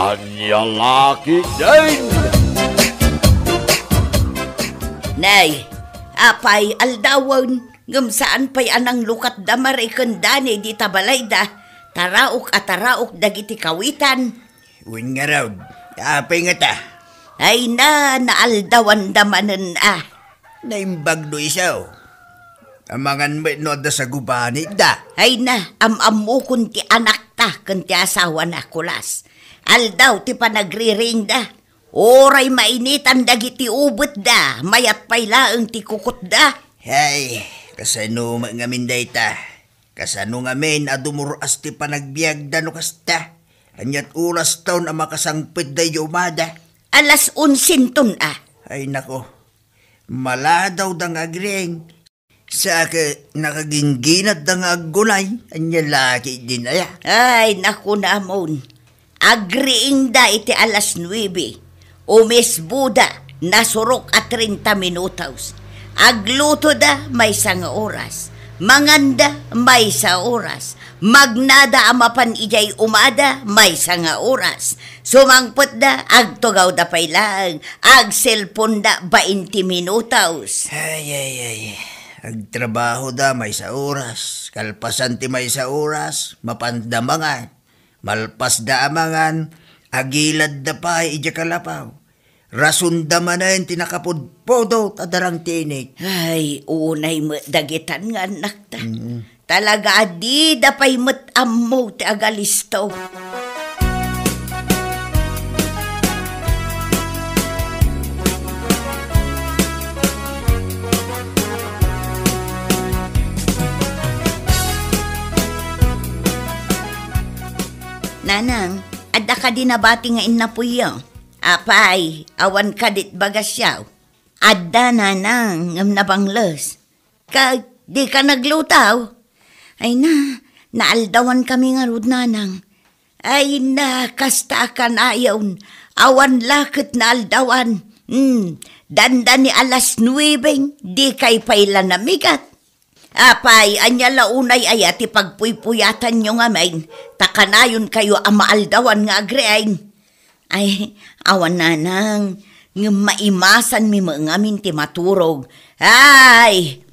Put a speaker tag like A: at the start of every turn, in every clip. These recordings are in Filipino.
A: Anya laki din!
B: Nay, apay aldawon, ngam saan pa'y anang lukat da marikandani di tabalay da, taraok at taraok dagiti kawitan.
C: Uwin nga raw, apay nga ta.
B: Ay naaldawan damanan
C: Naimbag do isaw. Amangan mo no da sa gubani da.
B: Ay amamo kun ti anak ta, kun ti asawa na kulas. Aldaw ti panagriring da. Oray mainitan dagiti ubot da, mayat pay laeng ti kukot da.
C: Hay, kasano ngamin da ita. Kasano ngamin adumuras ti panagbiag da no kasta. Anyat ulas taon ang makasangpit da yumada.
B: Alas 11 ton
C: Ay nako, maladaw da nga agring. Sa nakagingginat da nga agulay, anya laki din aya.
B: Ay naku namon, agriing da iti alas 9. Umis buda, nasurok at 30 minutos. Agluto da may nga oras. Manganda may sa oras. Magnada amapan ijay umada may nga oras. Sumangpot da agtugaw da pailang. Ag cellphone da 20 minutos.
C: Ay. Agtrabaho da may sa oras. Kalpasan ti may sa oras. Mapandamangan. Malpas da amangan. Agilad da pa ija kalapaw. Rason da manan tinakapudpodo tadarang tinik.
B: Ay, unay mo dagitan nga anak ta. Talaga di dapay mo't ammo ti agalisto. Nanang, adda ka din nabati nga inapuyo. Apay, awan ka dit bagasyaw. Adda nanang, ngam nabangles. Di ka naglutaw? Ay naaldawan kami nga rod nanang. Ay kasta ka na ayaw. Awan lakit na aldawan. Danda ni alas 9, di kay payla namigat. Apay, anya launay ayat ipagpuypuyatan nyo nga main. Takanayon kayo amaaldawan nga agreain. Ay, awan nanang, nga maimasan mi ngamin ti maturog. Ay,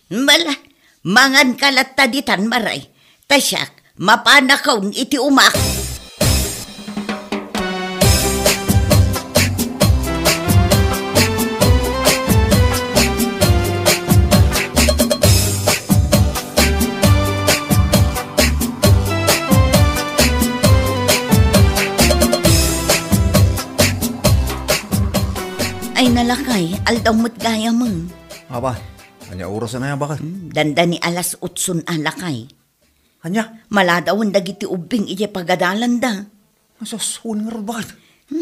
B: Bala, mangan kalat taditan maray. Tasyak, mapanakaw iti umak. Ay nalakay, aldaw mo't gaya mo.
D: Aba, anya oras na yan bakit?
B: Danda ni alas 8 alakay.
D: Anya?
B: Maladawon dagiti ubing ije pagadalan da.
D: Asos, nga rin bakit?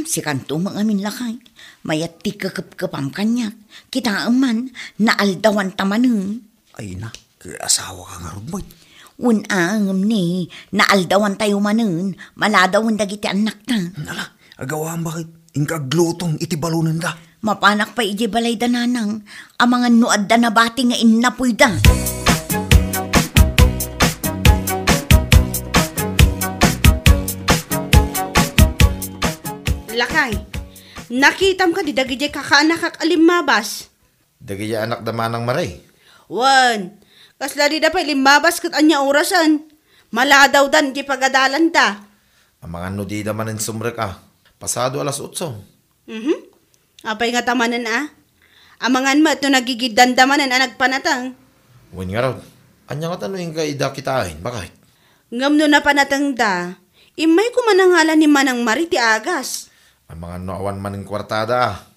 B: Si kanto mga amin lakay. Mayat ti kakapkapam kanya. Kita aman, naaldawan tamanin.
D: Ay na, asawa ka nga rin bakit?
B: Unangam ni, naaldawan tayo manin. Maladawon dagiti anak ta.
D: Nala, agawahan bakit? Ingkaglutong iti balunan da.
B: Mapanak pa ije balay da nanang. Amangan nuad da na bati nga inapoy da.
E: Lakay, nakitam ka di dagijay kakaanak kak alimabas.
F: Dagijay anak damanang maray.
E: Wan, kasla di dapay limabas kat anya orasan. Maladaw dan di pagadalan da.
F: Ang mga no di daman ng sumrek pasado alas 8.
E: Apay nga tamanan Amangan mo ito nagigidandamanan nagpanatang.
F: Wan nga raw, anya nga tanuin ka ida kitain, bakit?
E: Ngam no na panatang da, imay ko manangalan ni Manang Mari ti agas.
F: Ang mga noawan man ng kwartada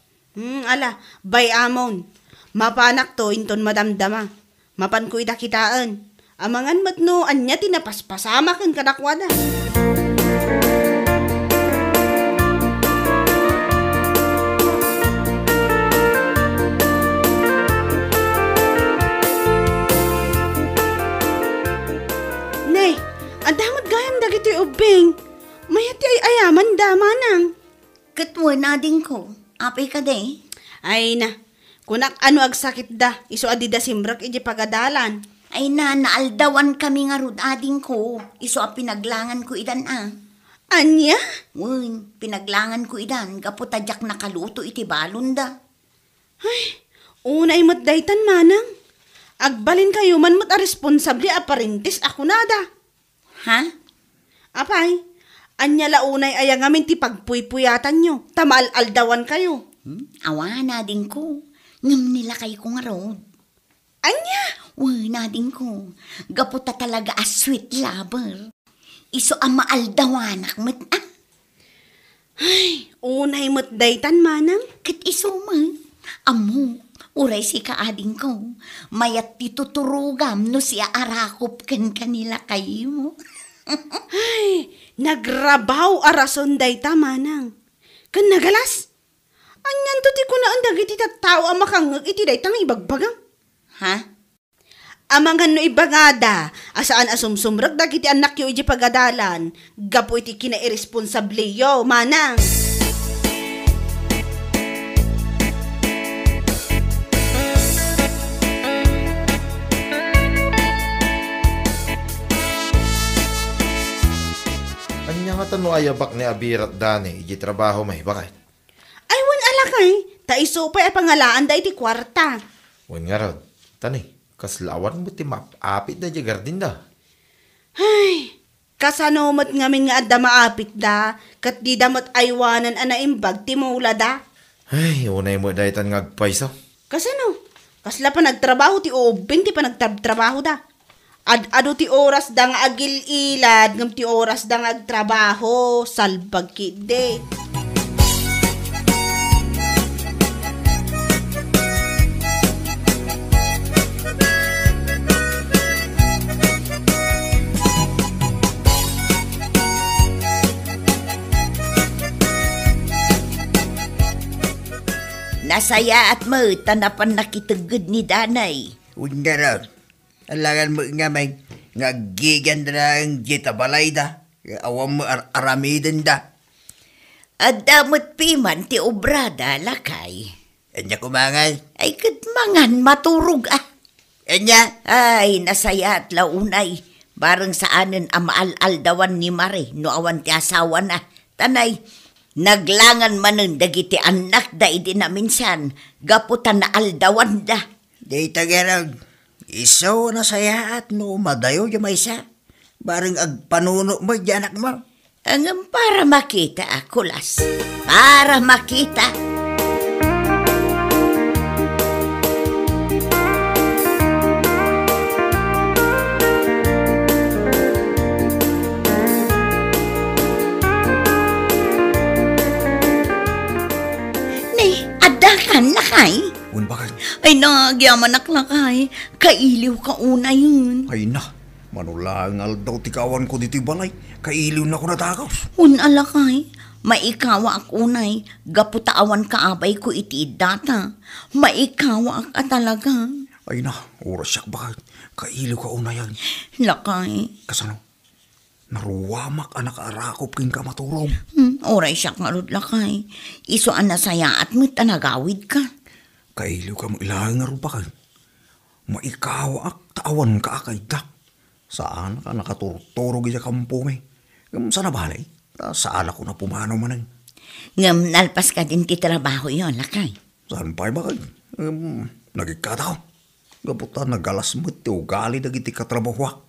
E: Ala, bay amon. Mapanak to inton madamdama. Mapan ko ida kitaan. Amangan mat no anya tinapaspasama kan kadakwada. Adamot gayam dagiti ubing. Mayati ay ayaman da manang.
B: Katwa na din ko. Apay ka day.
E: Ay na. Kunak ano ag sakit da. Iso adida simrak iji pagadalan.
B: Ay naaldawan kami nga rod ading ko. Iso pinaglangan ko idan
E: Anya?
B: Wen, pinaglangan ko idan, gaputadyak nakaluto iti balon da.
E: Unay mo't daytan manang. Agbalin kayo man mo't a responsable aparentes ako nada.
B: Ha?
E: Apay, anya launay ayang amin ti pagpuypuyatan nyo. Tamal-aldawan kayo.
B: Awa na din ko. Ngam nila kay ko nga road.
E: Anya?
B: Na din ko. Gaputa talaga a sweet lover. Iso ang maaldawanak mo't
E: Unay mo't daytan manang.
B: Kat iso man. Amo, uray si kaading ko. Mayat tituturugam no siya arakop kanila kayo mo.
E: Nagrabaw arason dayta manang. Kan nagalas? Anyan to ti kuna ang dagiti tattao ang makangag iti daytang ibagbagang.
B: Ha?
E: Amangan no ibagada, asaan asumsumrag dagiti anak yo iti pagadalan, gapo iti kinairesponsable yo, manang.
F: Anya nga tano ayabak ni Abirat Dani, iji trabaho may, bakit?
E: Ay, wan alakay, taiso pa pangalaan da iti kwarta.
F: Wan nga rod, tani, kaslawan mo ti map, apit da di gardin da.
E: Ay, kasanomat ngamin nga adda maapit da, kat di damot aywanan anaimbag ti mula da.
F: Ay, unay mo dahitan ngagpaiso.
E: Kasano? Kasla pa nagtrabaho ti obin ti pa nagtrabaho da. Ado ti oras da nga agil ilad, ngam ti oras da nga agtrabaho, salbag kide.
B: Nasaya at mo, tanapan nakitagod ni Danay.
C: Unya raw. Alangan mo nga may ngagigan na ang jitabalay da. Awam mo aramidin da.
B: At damot piman ti obrada lakay.
C: Anya kumangay.
B: Ay katmangan maturog
C: Anya.
B: Ay, nasaya at launay. Barang saanin amaaldawan ni Mare, no awan ti asawa na. Tanay, naglangan manen dagiti anak da idi na minsan, gaputan na aldawan da.
C: Di tagarag. Iso na saya at no madayo yung may isa. Barang agpanuno mo di anak mo.
B: Ang para makita kulas. Para makita. Ni, adakan lakay.
D: Un bakit?
B: Ay, nagyaman naklakay. Kailiw ka una yun.
D: Ay na, manulangal daw tikawan ko dito balay. Kailiw na ko natakaw.
B: Un alakay. Maikawa ak unay. Gaputaawan ka abay ko iti data. Maikawa ak talaga.
D: Ay na, oras siyak bakit? Kailiw ka una yan.
B: Lakay.
D: Kasano? Naruwamak anak arakop king kamaturong.
B: Oray siya nga rod lakay. Iso ang nasaya at mo't tanagawid ka.
D: Kailiw ka mo ilahan nga rin bakit? Maikaw ak tawan ka akay dak. Saan ka nakaturturog iya kampo may? Sa nabalay? Saan ako na pumanaw manang?
B: Ngam nalpas ka din ti trabaho yon lakay.
D: Saan pa'y bakit? Nagikataw. Gaputan nagalas mo ti ugali dagiti katrabaho.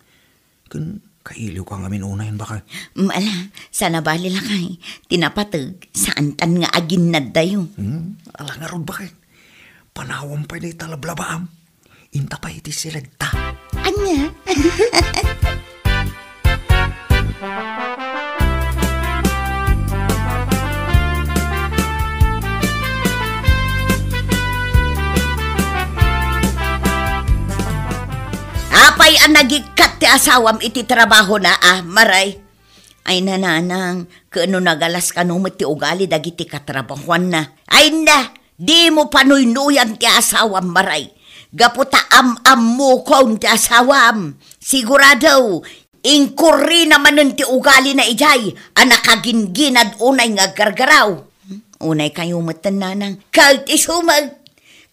D: Kan kailiw ka nga minunayan bakit?
B: Mala, sa nabali lakay. Tinapatag, saan tan nga agin na dayo.
D: Ala nga rin bakit? Panawang pa na italablabaam. Inta pa iti silagta.
B: Anya? Apay ang nagikat ti asawam iti trabaho na Maray. Ay nananang, kano nagalas ka nung ti ugali dagiti katrabahuan na. Ay na! Di mo panuy-nuyan ti asawam, Maray. Gaputa am-am mo kon ti asawam. Sigurado, ingkuri naman nun ti ugali na ijay, anak kagin-ginad unay nga gargaraw. Unay kayo matananang, kahit isumag,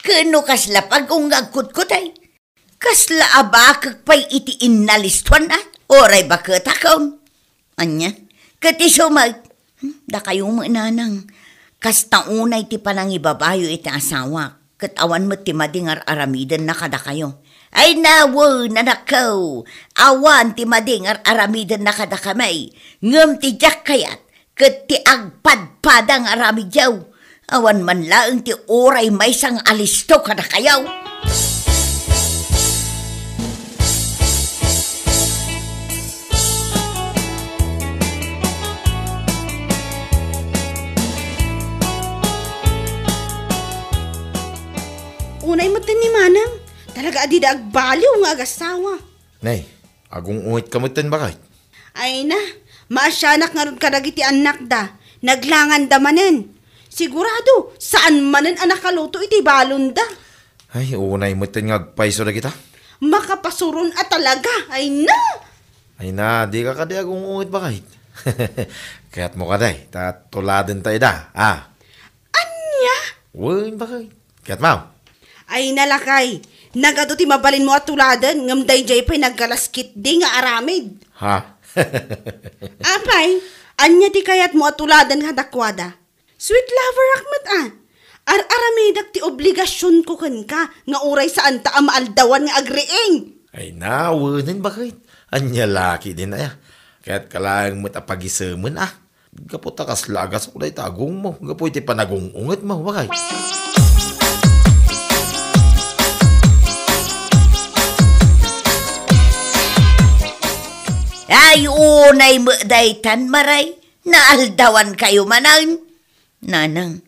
B: kano kasla pag-ungagkut-kutay. Kasla abakag pa'y iti inalistuan na, oray bakit akon. Anya, Kat isumag, da kayo mo nanang, kasta unay ti panang ibabayo iti asawa, kat awan mo ti madingar aramidan na kada kayo. Ay nawo, nanakaw, awan ti madingar aramidan na kada kamay, ngam ti jak kayat, kat ti agpadpadang aramidyaw, awan man laeng ti oray may sang alisto kada kayaw.
E: Unay mo ni Manang. Talaga adi da agbaliw nga agasawa.
F: Nay, agong ungit kamutin ba kahit?
E: Ay na, maasyanak nga ron kadagiti anak da. Naglangan da manen. Sigurado, saan manen anak kaluto iti balon da.
F: Ay, unay mo nga agpaiso na kita.
E: Makapasuron at talaga. Ay na!
F: Ay na, di ka kadi agong ungit ba kahit? Kaya't mo kaday, tatuladan tayo da,
E: Anya?
F: Uy, ba kahit? Kaya't mau.
E: Ay nalakay. Nagado ti mabalin mo at tuladan. Ngam dayjay pa'y nagkalaskit di nga aramid.
F: Ha?
E: Apay, anya ti kayat mo at tuladan nga dakwada. Sweet lover akmat Aramidak ti obligasyon ko kan ka. Nga uray saan ta amaaldawan nga agreeng.
F: Ay na, wunin ba kahit? Anya laki din ay. Kaya't kalaang mo't apagisaman Gapot takas lagas ako day tagong mo. Gapoy ti panagong unget mo, ba kahit?
B: Ay, unay mo daytan maray, naaldawan kayo manang. Nanang,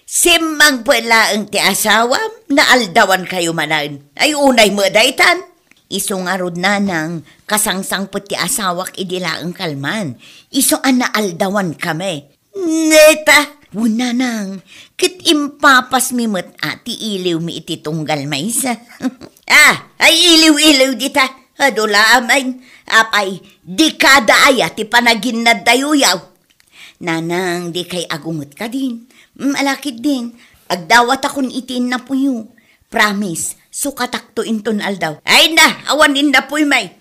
B: simang pala ang ti asawam, naaldawan kayo manang. Ay, unay mo daytan. Iso nga rod nanang, kasangsang po ti asawak idilaang kalman. Iso ang naaldawan kami. Neta, nanang, kit impapas mi mo't ati iliw mi iti tunggal maysa. Ay iliw-iliw dita. Adula amay, apay, di kada aya ti panagin na dayuyaw. Nanang, di kay agungot ka din. Malakit din. Agdawat akong itin na puyo. Promise, sukatak to inton aldaw. Ay na, awanin na puy may.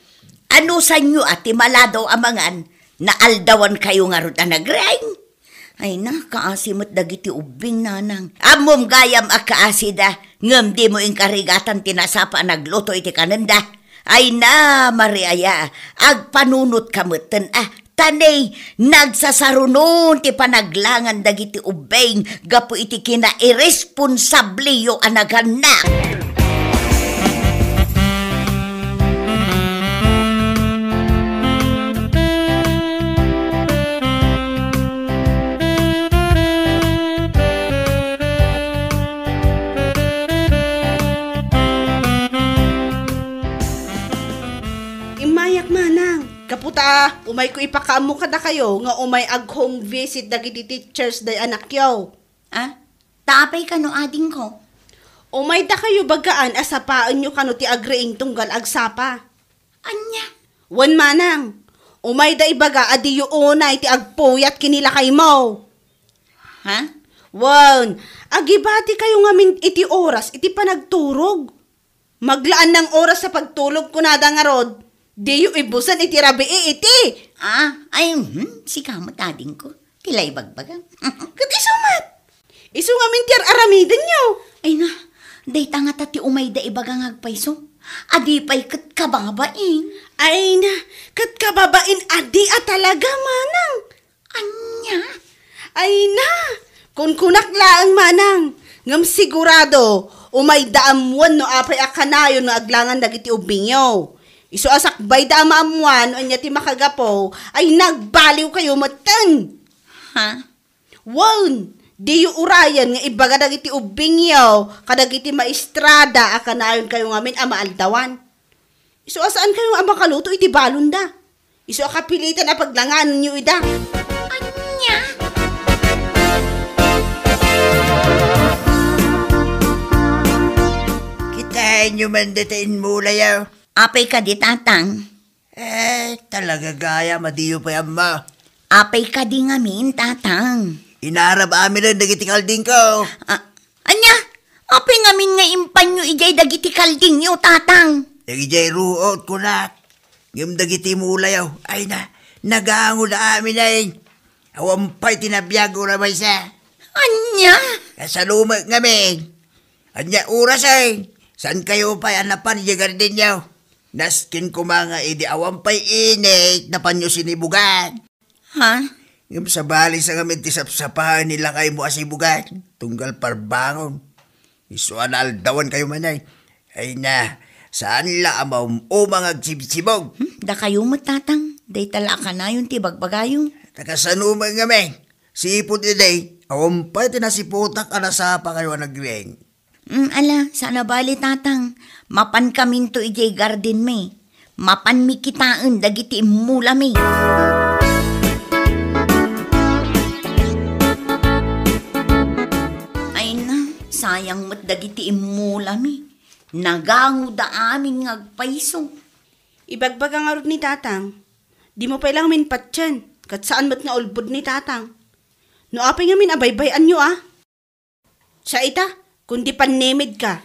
B: Ano sa inyo at maladaw amangan na aldawan kayo nga ron na nagraing? Ay na, kaasimot dagiti ubing nanang. Amom gayam akaasida, ngam di mo inkarigatan tinasapa nagluto iti kananda. Ay na, Mariaya, agpanunot kamutan, tanay, nagsasarunon ti panaglangan dagiti ubeng, gapo iti kina irresponsable yung anaganak.
E: Kaputa, umay ko ipakaamo kada kayo nga umay ag-home visit dagiti teachers day anak yaw.
B: Tapay ka no ading ko.
E: Umay da kayo bagaan asapaan nyo kano ti agreeng tunggal agsapa.
B: Anya?
E: Wan manang, umay da ibaga adi yu unay ti agpuyat kinila kay mo. Wan, agibati kayo ngamin iti oras iti panagturog. Maglaan ng oras sa pagtulog kunada nga rod. Di yu ibusan iti rabii iti.
B: Si kamot ading ko. Tilay bagbagang.
E: Kat isumat. Isu nga mintiar aramidan nyo.
B: Ay na, day tanga tati umay da ibagang agpaiso. Adi pa'y kat kababain.
E: Ay na, kat kababain adi talaga manang.
B: Anya?
E: Ay na, kun kunak laang manang. Ngam sigurado, umay daamuan no apay akanayon no aglangan dagiti ubingyo. Iso asakbay da maamuan, anya ti makagapo, ay nagbaliw kayo matan. Wan, di yu urayan nga ibaga dagiti ubing yaw, kadagiti maestrada, akanayon kayo ngamin amaaldawan. Iso asaan kayo amakaluto iti balon da. Iso akapilitan na paglanganan nyo ida.
B: Anya?
C: Kitahin nyo man datain mula yaw.
B: Apay ka di tatang.
C: Talaga gaya, madiyo pa yan ma.
B: Apay ka di ngamin tatang.
C: Inarab amin ang dagiti kalding ko.
B: Anya? Apay ngamin nga impanyo ijay dagiti kalding nyo tatang.
C: Dagijay ruot ko na. Ngam dagiti mula yaw. Ay na, Nagaango na amin ay. Awampay tinabiyag ura may sa.
B: Anya?
C: Kasalumag ngamin. Anya oras ay. Saan kayo pa'y anapan niya garden niyo? Naskin ko mga idi awampay init na panyo sinibugan.
B: Ha?
C: Yung sa bali sa ngamin tisap-sapahan nila kayo mo asibugan. Tunggal parbangon. Isuan aldawan kayo manay. Ay na, saan la amaw o mga sibsibog?
B: Da kayo matatang. Day tala ka na yung tibagbagayo.
C: Takasanumang ngamin. Sipod iday. Awampay tinasiputak anasapa kayo nagweng.
B: Ala, sana bali tatang. Mapan kamin to ijay garden me. Mapan mi kitaan dagiti mula me. Ay na, sayang mat dagiti mula me. Nagango da amin ngagpaiso.
E: Ibagbaga nga ron ni tatang. Di mo pa ilang minpatyan. Kat saan mat nga ulbod ni tatang. No apay nga min abaybayan nyo Sa ita, kundi panemid ka.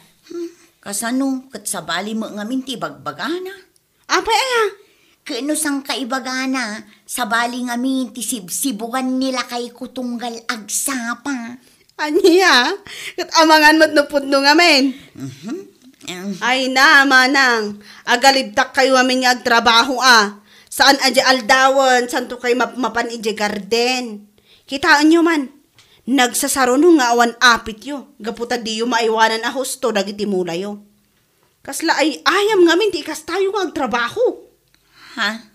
B: Kasano, kat sa bali mo ngamin tibagbagana.
E: Apay aya.
B: Kano sang kaibagana, sa bali ngamin tisibsibugan nila kay kutunggal agsapa.
E: Anya, kat amangan mo't napudno ngamin. Ay na, manang. Agalibtak kayo amin nga agtrabaho Saan adya aldawan, saan to kayo mapan ije garden. Kitaan nyo man, nagsasaro nung nga awan apit yo. Gaputa di yo maiwanan a husto dagiti mula yo. Kasla ay ayam ngamin ti ikas tayo nga agtrabaho.
B: Ha?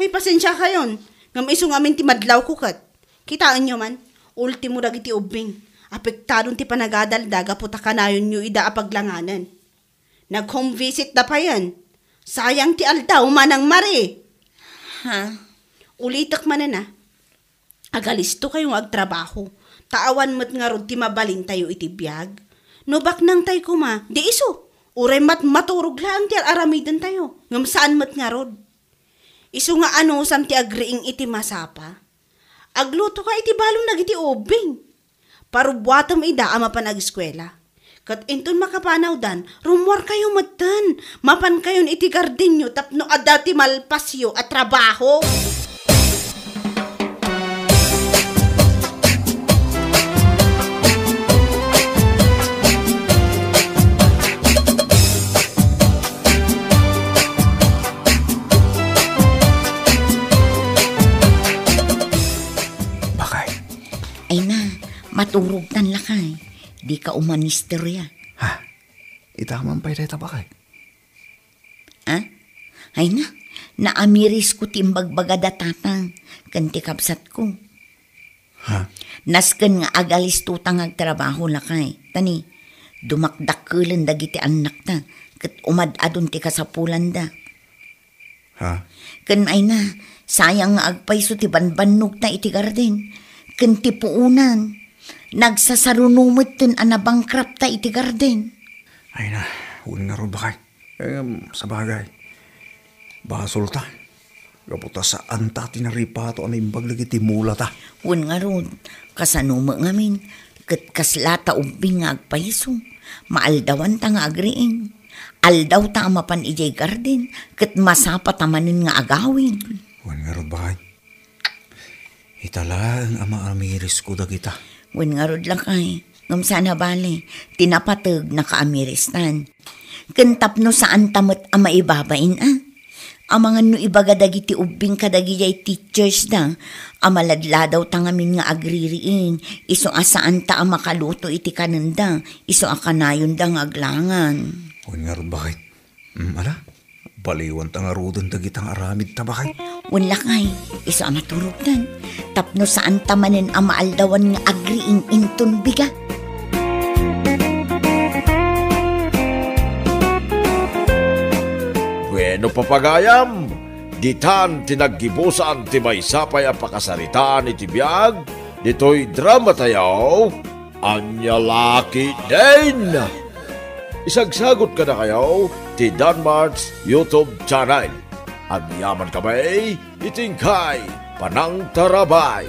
E: Hay pasensya kayon, ngam iso ngamin ti madlaw kukat. Kitaan nyo man, ultimo dagiti ubing. Apektadon ti panagadalda gaputa kanayon nyo ida apaglanganan. Nag-home visit da pa yan. Sayang ti aldaw manang mari.
B: Ha?
E: Ulitak man na. Agalisto kayong agtrabaho. Taawan mo't nga rod ti mabalin tayo iti biyag. No bak nang tayo kuma, di iso. Uray mat maturog lang ti aramidan tayo. Ngam saan mo't nga rod. Iso nga ano sam ti agriing iti masapa. Agluto ka iti balong nagiti ubing. Parubuatam ida ama pa nag-eskwela. Kat inton makapanaw dan, rumor kayo matan. Mapan kayon iti garden nyo tapno adati malpasyo at trabaho.
D: Bakay.
B: Ay na, maturog tan lakay. Di ka umanisterya.
D: Ha? Itaman pa'y deta bakay.
B: Ha? Ay na, naamiris ko timbagbagada tatang. Kanti kapsat ko.
D: Ha?
B: Nasken nga agalis tutang agtrabaho lakay. Tani, dumakdakulan dagiti anak ta. Kat umadadon ti kasapulan da.
D: Ha?
B: Ken ay na, sayang nga agpaiso ti banbannog ta iti garden. Ken ti puunan. Nagsasarunumot tin anabangkrap ta iti garden.
D: Ay na, huwag nga ron bakay. Sa bagay. Basol ta. Gaputa saan ta tinaripato ang imbag lagi ti mula ta.
B: Huwag nga ron, kasanuma ngamin. Kat kaslata ubing nga agpaiso. Maaldawan ta nga agriing. Aldaw ta amapan ijay garden. Kat masapa tamanin nga agawin.
D: Huwag nga ron bakay. Itala ang ama-amiris ko dagita.
B: Wen nga rod lakay, ngam sana bali, tinapatag na kaamiristan. Kentap no saan tamot ama ibabain Amangan no ibaga dagiti ubing kadagiyay teachers da, amaladladaw tangamin nga agririin, iso asaan ta makaluto iti kananda, iso akanayon da nga aglangan.
D: Huwag nga ron bakit. Ala, baliwan ta nga rodon dagitang aramid ta bakay.
B: Wen lakay, iso amaturugdan, tapno saan tamanin amaaldawan nga agriing inton biga.
A: Bueno papagayam, ditan tinaggibusan ti maysapay ang pakasaritaan iti biyag, dito'y drama tayo, Anya Laki din. Isagsagot ka na kayo ti Danmarks YouTube channel. Ang yaman kamay, itingkay, panang tarabay.